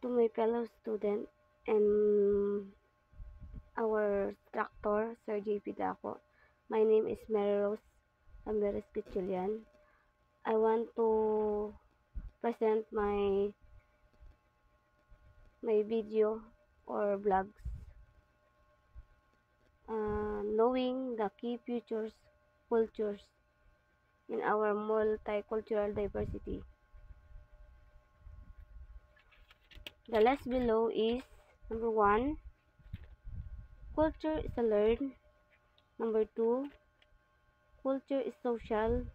to my fellow student and our instructor, Sir JP Daco. My name is Mary Rose Ramirez Pichulian. I want to present my video or vlogs, knowing the key futures cultures in our multicultural diversity. The list below is number 1, culture is a learn. Number 2, culture is social.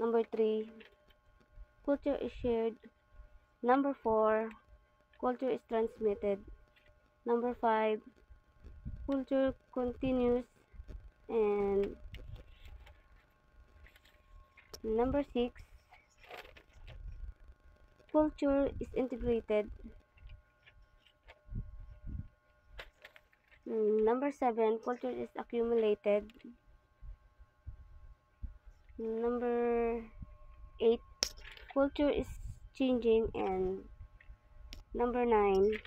Number 3, culture is shared. Number 4, culture is transmitted. Number 5, culture continues. And number 6, culture is integrated. Number 7, culture is accumulated. Number 8, culture is changing. And number 9,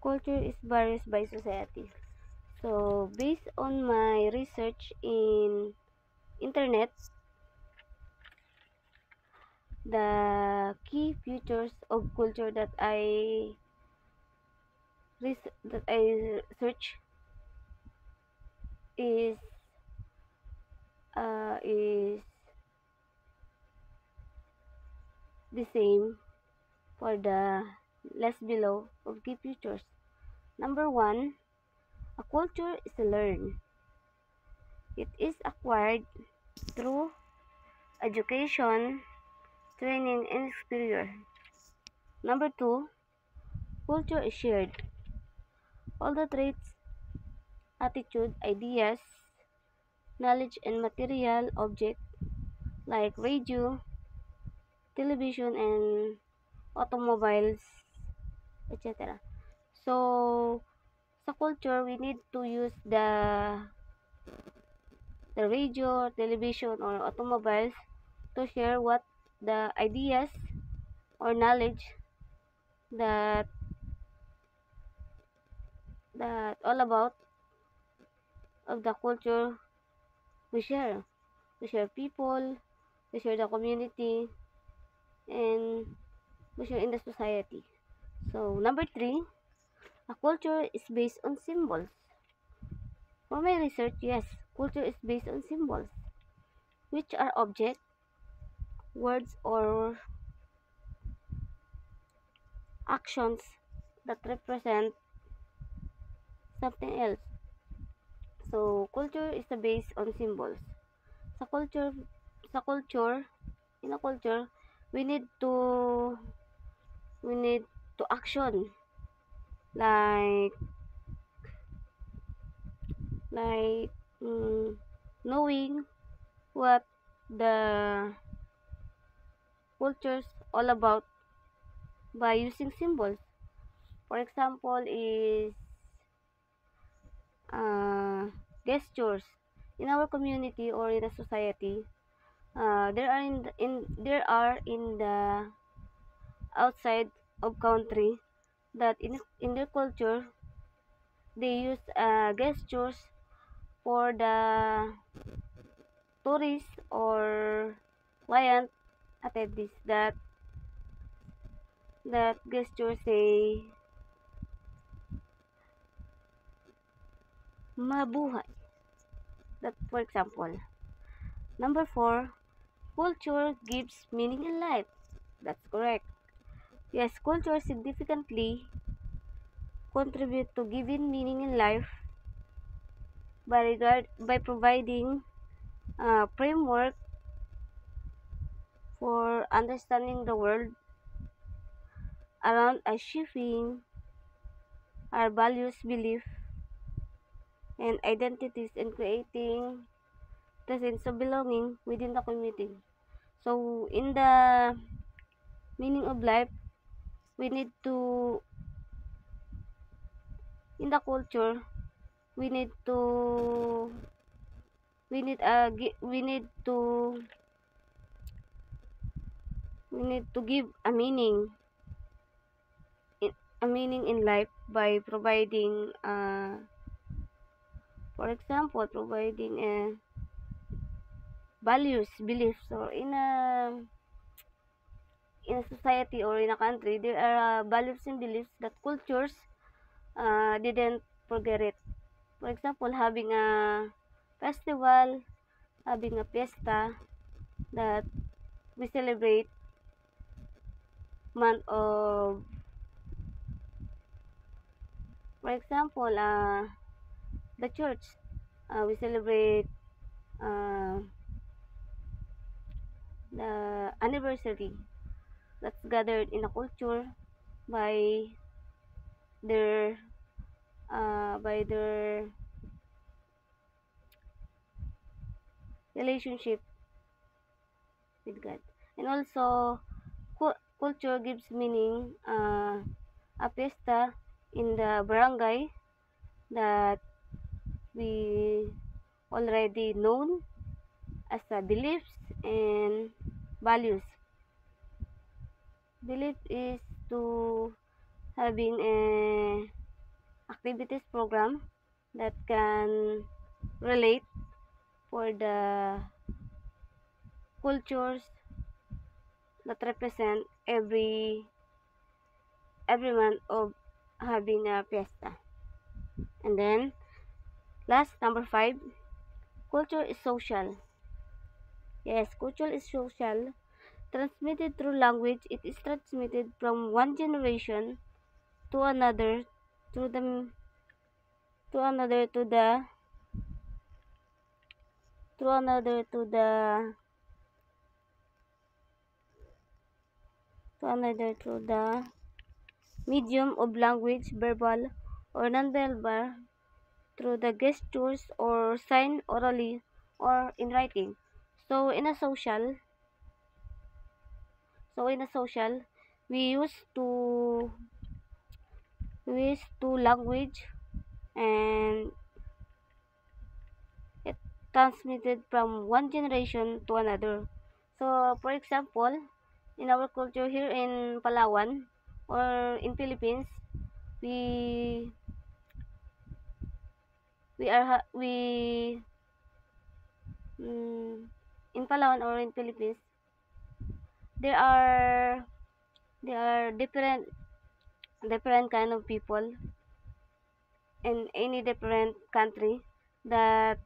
culture is varies by society. So based on my research in internet, the key features of culture that I search is the same for the list below of key features. Number 1, a culture is learned. It is acquired through education, training, and experience. Number 2, culture is shared. All the traits, attitude, ideas, knowledge, and material object like radio, television, and automobiles, etc. So, sa culture, we need to use the radio, television, or automobiles to share what the ideas or knowledge that all about of the culture we share. We share people, we share the community, and we share in the society. So, number 3, a culture is based on symbols. For my research, yes, culture is based on symbols, which are objects, words, or actions that represent something else. So, culture is based on symbols. Sa culture, sa culture, in a culture, we need to action like like knowing what the culture's all about by using symbols. For example, is gestures in our community or in a society. There are in the outside of country that in their culture they use gestures for the tourists or client attendees that gesture say mabuhay. That for example. Number 4, culture gives meaning in life. That's correct. Yes, culture significantly contribute to giving meaning in life by providing a framework for understanding the world around us, shaping our values, beliefs, and identities, and creating the sense of belonging within the community. So, in the meaning of life, we need to, in the culture, we need to, we need to give a meaning a meaning in life by providing, for example, providing values, beliefs, or in a society or in a country, there are values and beliefs that cultures didn't forget it. For example, having a festival, having a fiesta that we celebrate month of, for example, the church. We celebrate uh, the anniversary that's gathered in a culture by their by their relationship with God. And also, culture gives meaning, a fiesta in the barangay that we already known as beliefs and values. Belief is to having a activities program that can relate for the cultures that represent every month of having a fiesta. And then last, number 5, culture is social. Yes, culture is social. Transmitted through language, it is transmitted from one generation to another to the to another to another to another to the medium of language, verbal or non-verbal, through the gestures or sign orally or in writing. So in a social, so in a social, we use to language, and it transmitted from one generation to another. So for example, in our culture here in Palawan or in Philippines, we we are ha- we mm, in Palawan or in Philippines, there are different kind of people in any different country that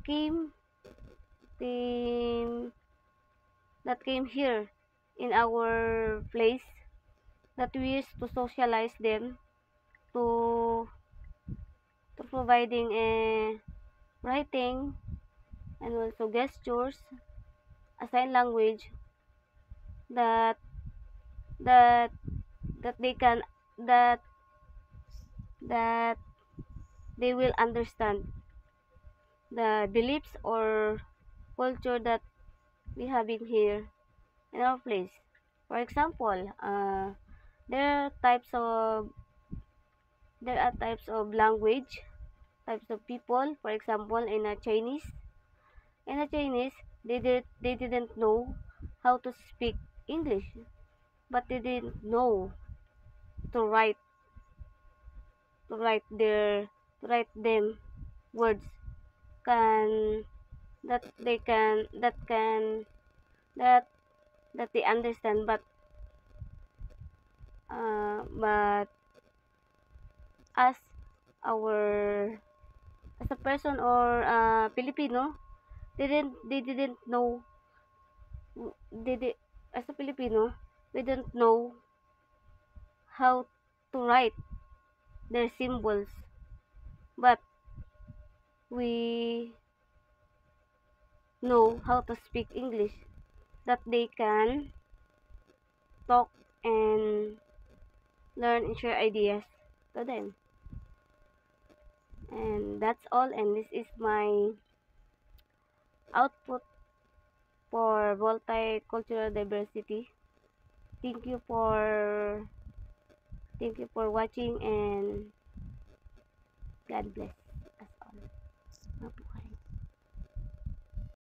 came came came here in our place, that we used to socialize them to providing a writing and also gestures, a sign language that that that they can that that they will understand the beliefs or culture that we having here in our place. For example, there are types of language, types of people. For example, in a Chinese, they didn't know how to speak English, but they didn't know to write to write their to write them words can that they can that that they understand, but as our as a person or Filipino, they didn't know they did as a Filipino, we didn't know how to write their symbols, but we know how to speak English, that they can talk and learn and share ideas to them. And that's all, and this is my output for multicultural diversity. Thank you for watching, and God bless.